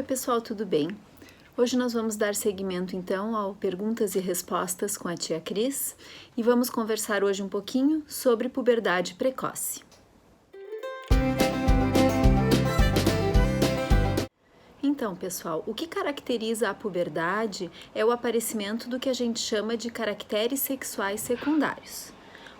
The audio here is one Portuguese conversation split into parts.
Oi pessoal, tudo bem? Hoje nós vamos dar seguimento então ao Perguntas e Respostas com a tia Cris e vamos conversar hoje um pouquinho sobre puberdade precoce. Então, pessoal, o que caracteriza a puberdade é o aparecimento do que a gente chama de caracteres sexuais secundários.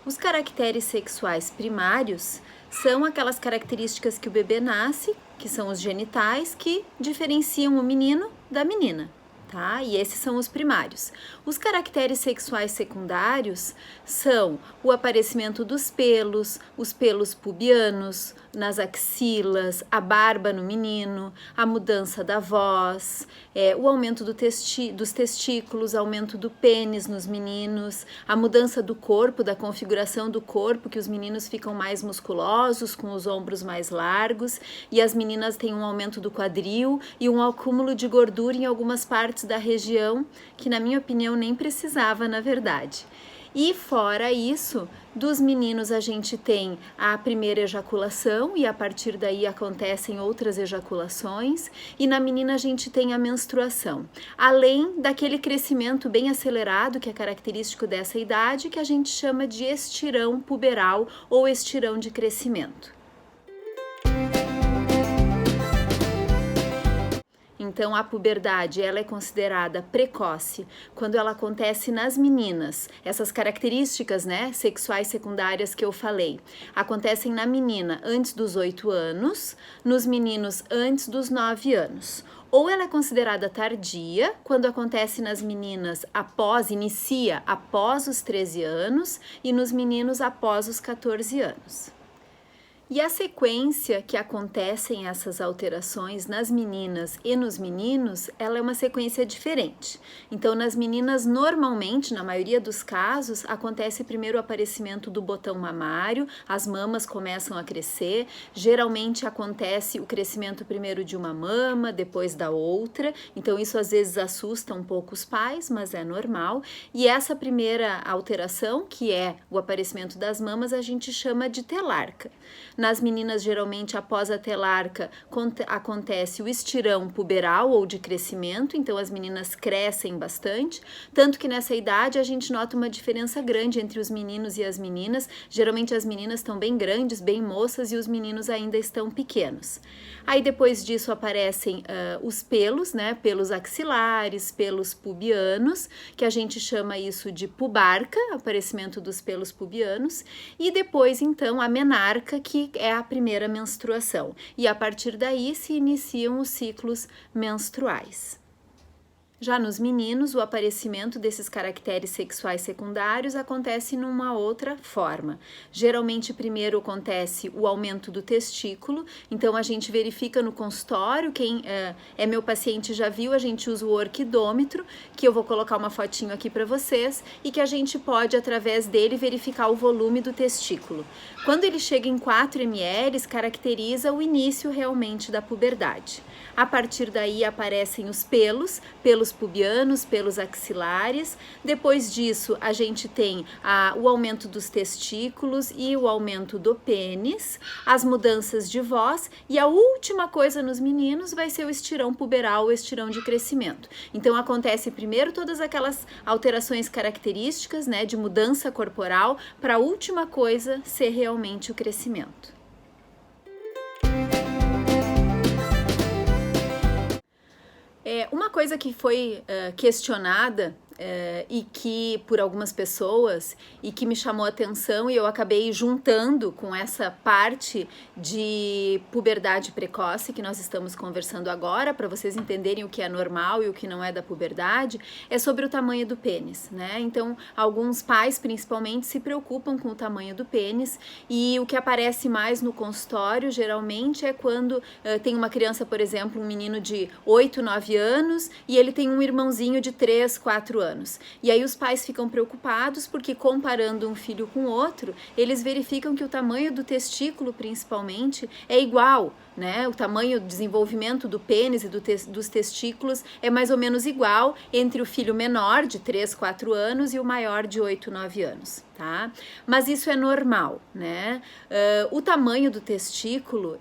Os caracteres sexuais primários são aquelas características que o bebê nasce, que são os genitais, que diferenciam o menino da menina, tá? E esses são os primários. Os caracteres sexuais secundários são o aparecimento dos pelos, os pelos pubianos, nas axilas, a barba no menino, a mudança da voz, o aumento dos testículos, aumento do pênis nos meninos, a mudança do corpo, da configuração do corpo, que os meninos ficam mais musculosos, com os ombros mais largos, e as meninas têm um aumento do quadril e um acúmulo de gordura em algumas partes da região, que na minha opinião nem precisava, na verdade. E fora isso, dos meninos a gente tem a primeira ejaculação e a partir daí acontecem outras ejaculações, e na menina a gente tem a menstruação, além daquele crescimento bem acelerado que é característico dessa idade, que a gente chama de estirão puberal ou estirão de crescimento. Então, a puberdade ela é considerada precoce quando ela acontece nas meninas. Essas características, sexuais secundárias que eu falei, acontecem na menina antes dos 8 anos, nos meninos antes dos 9 anos. Ou ela é considerada tardia, quando acontece nas meninas inicia após os 13 anos e nos meninos após os 14 anos. E a sequência que acontecem essas alterações nas meninas e nos meninos, ela é uma sequência diferente. Então, nas meninas, normalmente, na maioria dos casos, acontece primeiro o aparecimento do botão mamário, as mamas começam a crescer, geralmente acontece o crescimento primeiro de uma mama, depois da outra, então isso às vezes assusta um pouco os pais, mas é normal. E essa primeira alteração, que é o aparecimento das mamas, a gente chama de telarca. Nas meninas, geralmente, após a telarca, acontece o estirão puberal ou de crescimento, então as meninas crescem bastante, tanto que nessa idade a gente nota uma diferença grande entre os meninos e as meninas. Geralmente as meninas estão bem grandes, bem moças, e os meninos ainda estão pequenos. Aí depois disso aparecem os pelos, pelos axilares, pelos pubianos, que a gente chama isso de pubarca, aparecimento dos pelos pubianos, e depois então a menarca, que é a primeira menstruação, e a partir daí se iniciam os ciclos menstruais. Já nos meninos, o aparecimento desses caracteres sexuais secundários acontece numa outra forma. Geralmente, primeiro acontece o aumento do testículo, então a gente verifica no consultório, quem é meu paciente já viu, a gente usa o orquidômetro, que eu vou colocar uma fotinho aqui para vocês, e que a gente pode, através dele, verificar o volume do testículo. Quando ele chega em 4 ml, caracteriza o início realmente da puberdade. A partir daí aparecem os pelos pubianos, pelos axilares. Depois disso, a gente tem o aumento dos testículos e o aumento do pênis, as mudanças de voz, e a última coisa nos meninos vai ser o estirão puberal, o estirão de crescimento. Então, acontece primeiro todas aquelas alterações características, de mudança corporal, para a última coisa ser realmente o crescimento. Uma coisa que foi questionada e que por algumas pessoas e que me chamou a atenção, e eu acabei juntando com essa parte de puberdade precoce que nós estamos conversando agora, para vocês entenderem o que é normal e o que não é da puberdade, é sobre o tamanho do pênis, Então, alguns pais principalmente se preocupam com o tamanho do pênis, e o que aparece mais no consultório geralmente é quando tem uma criança, por exemplo, um menino de 8, 9 anos e ele tem um irmãozinho de 3, 4 anos. E aí os pais ficam preocupados porque, comparando um filho com outro, eles verificam que o tamanho do testículo, principalmente, é igual, O tamanho, o desenvolvimento do pênis e dos testículos é mais ou menos igual entre o filho menor de 3, 4 anos e o maior de 8, 9 anos, tá? tá? Mas isso é normal, né? O tamanho do testículo,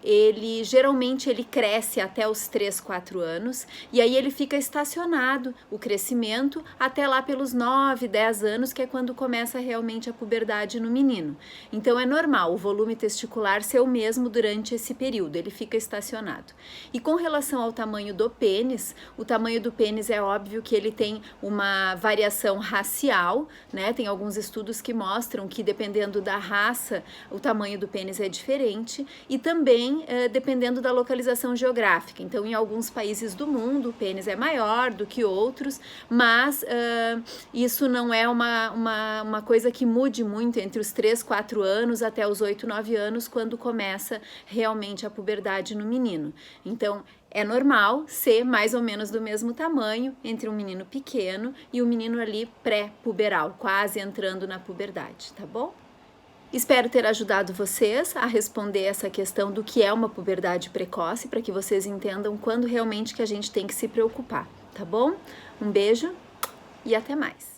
geralmente ele cresce até os 3, 4 anos e aí ele fica estacionado, o crescimento, até lá pelos 9, 10 anos, que é quando começa realmente a puberdade no menino. Então é normal o volume testicular ser o mesmo durante esse período, ele fica estacionado. E com relação ao tamanho do pênis, o tamanho do pênis é óbvio que ele tem uma variação racial, né? Tem alguns estudos que mostram que dependendo da raça, o tamanho do pênis é diferente e também dependendo da localização geográfica. Então, em alguns países do mundo, o pênis é maior do que outros, mas isso não é uma coisa que mude muito entre os 3, 4 anos até os 8, 9 anos, quando começa realmente a puberdade no menino. Então, é normal ser mais ou menos do mesmo tamanho entre um menino pequeno e um menino ali pré-puberal, quase entrando na puberdade, tá bom? Espero ter ajudado vocês a responder essa questão do que é uma puberdade precoce, para que vocês entendam quando realmente que a gente tem que se preocupar, tá bom? Um beijo e até mais!